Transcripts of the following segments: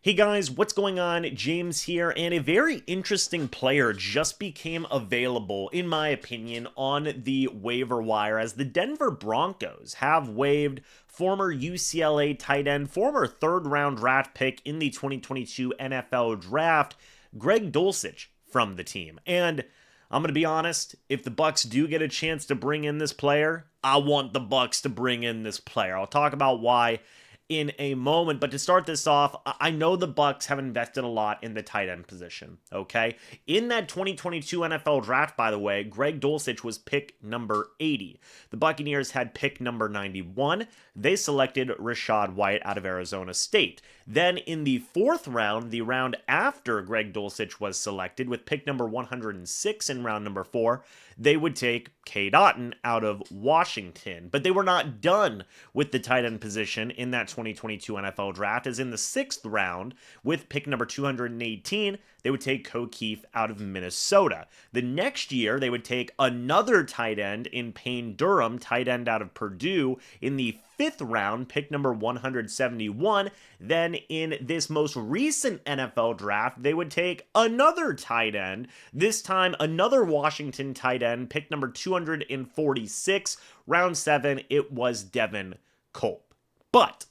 Hey guys, what's going on? James here, and a very interesting player just became available, in my opinion, on the waiver wire as the Denver Broncos have waived former UCLA tight end, former third-round draft pick in the 2022 NFL Draft, Greg Dulcich, from the team. And I'm going to be honest, if the Bucs do get a chance to bring in this player, I want the Bucs to bring in this player. I'll talk about why in a moment, but to start this off, I know the Bucs have invested a lot in the tight end position, okay? In that 2022 NFL Draft, by the way, Greg Dulcich was pick number 80. The Buccaneers had pick number 91. They selected Rachaad White out of Arizona State. Then in the fourth round, the round after Greg Dulcich was selected, with pick number 106 in round number 4, they would take Cade Otton out of Washington. But they were not done with the tight end position in that 2022 NFL Draft, as in the sixth round, with pick number 218, they would take O'Keefe out of Minnesota. The next year, they would take another tight end in Payne Durham, tight end out of Purdue, in the fifth round, pick number 171. Then in this most recent NFL Draft, they would take another tight end, this time another Washington tight end, pick number 246. Round 7, it was Devin Culp. But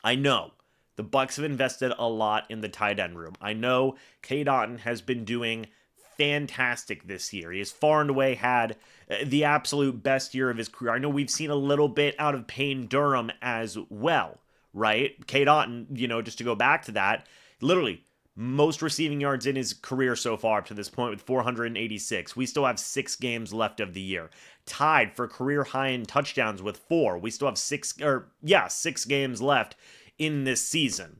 I know the Bucs have invested a lot in the tight end room. I know Cade Otton has been doing fantastic this year. He has far and away had the absolute best year of his career. I know we've seen a little bit out of Payne Durham as well, right? Cade Otton, just to go back to that, literally most receiving yards in his career so far up to this point with 486. We still have 6 games left of the year. Tied for career high in touchdowns with 4. We still have 6 games left in this season.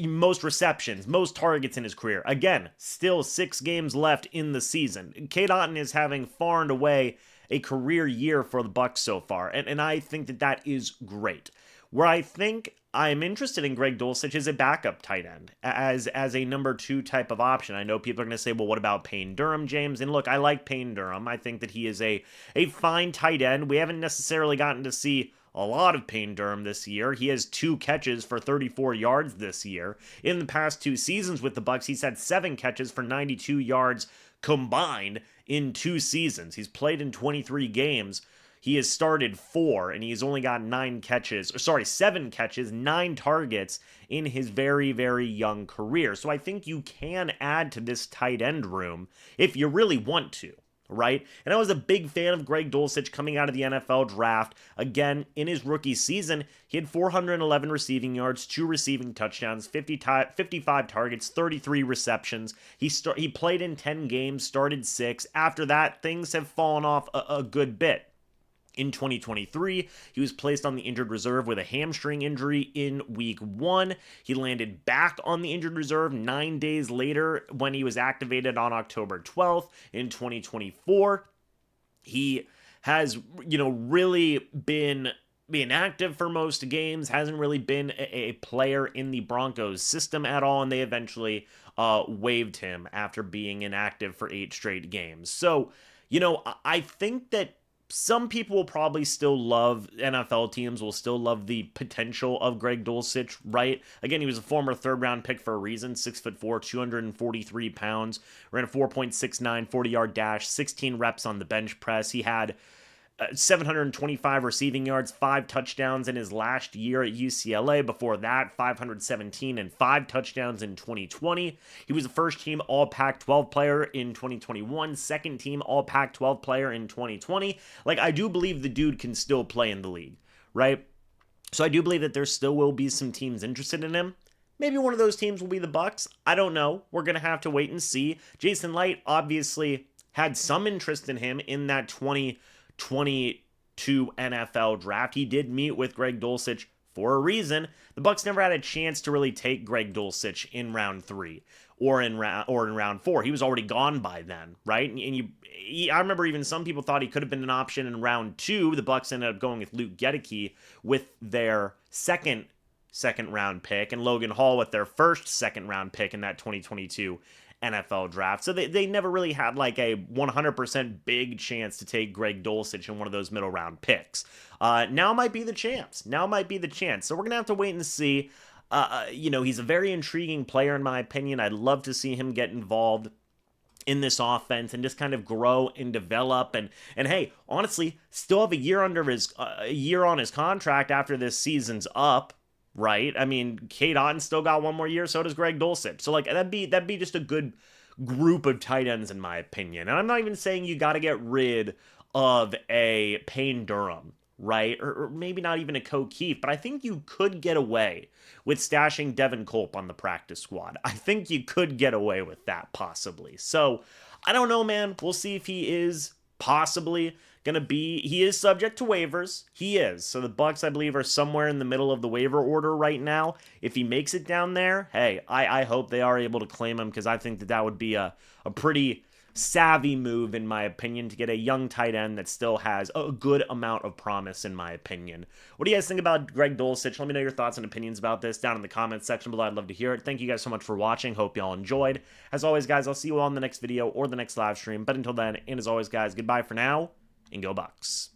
Most receptions, most targets in his career. Again, still 6 games left in the season. Cade Otton is having far and away a career year for the Bucs so far, and I think that is great. Where I think I'm interested in Greg Dulcich is a backup tight end, as a number 2 type of option. I know people are going to say, well, what about Payne Durham, James? And look, I like Payne Durham. I think that he is a fine tight end. We haven't necessarily gotten to see a lot of Payne Durham this year. He has 2 catches for 34 yards this year. In the past 2 seasons with the Bucs, he's had 7 catches for 92 yards combined in 2 seasons. He's played in 23 games. He has started 4, and he's only got 7 catches, 9 targets in his very, very young career. So I think you can add to this tight end room if you really want to, right? And I was a big fan of Greg Dulcich coming out of the NFL Draft. Again, in his rookie season, he had 411 receiving yards, 2 receiving touchdowns, 55 targets, 33 receptions. He played in 10 games, started 6. After that, things have fallen off a good bit. In 2023, he was placed on the injured reserve with a hamstring injury in week 1. He landed back on the injured reserve 9 days later when he was activated on October 12th in 2024. He has, really been inactive for most games, hasn't really been a player in the Broncos system at all, and they eventually waived him after being inactive for 8 straight games. So, I think that some people will probably still love, NFL teams will still love the potential of Greg Dulcich, right? Again, he was a former third-round pick for a reason, 6'4", 243 pounds, ran a 4.69 40-yard dash, 16 reps on the bench press. He had 725 receiving yards, 5 touchdowns in his last year at UCLA. Before that, 517 and 5 touchdowns in 2020. He was a first-team All-Pac-12 player in 2021, second-team All-Pac-12 player in 2020. I do believe the dude can still play in the league, right? So I do believe that there still will be some teams interested in him. Maybe one of those teams will be the Bucs. I don't know. We're going to have to wait and see. Jason Light obviously had some interest in him in that 2022 NFL Draft. He did meet with Greg Dulcich for a reason. The Bucs never had a chance to really take Greg Dulcich in round 3 or in round 4. He was already gone by then, right? I remember even some people thought he could have been an option in round 2. The Bucs ended up going with Luke Gedeke with their second round pick, and Logan Hall with their first second round pick in that 2022 NFL Draft. So they never really had a 100% big chance to take Greg Dulcich in one of those middle round picks. Now might be the chance. So we're going to have to wait and see. He's a very intriguing player in my opinion. I'd love to see him get involved in this offense and just kind of grow and develop and hey, honestly, still have a year on his contract after this season's up, right? I mean, Cade Otton still got one more year, so does Greg Dulcich. So like that'd be just a good group of tight ends in my opinion. And I'm not even saying you got to get rid of a Payne Durham, right? Or maybe not even a Keith, but I think you could get away with stashing Devin Culp on the practice squad. I think you could get away with that possibly. So I don't know, man. We'll see if he is possibly he is subject to waivers. He is. So the Bucs, I believe, are somewhere in the middle of the waiver order right now. If he makes it down there, hey, I hope they are able to claim him because I think that would be a pretty savvy move, in my opinion, to get a young tight end that still has a good amount of promise, in my opinion. What do you guys think about Greg Dulcich? Let me know your thoughts and opinions about this down in the comments section below. I'd love to hear it. Thank you guys so much for watching. Hope y'all enjoyed. As always, guys, I'll see you all in the next video or the next live stream. But until then, and as always, guys, goodbye for now, and go Bucs.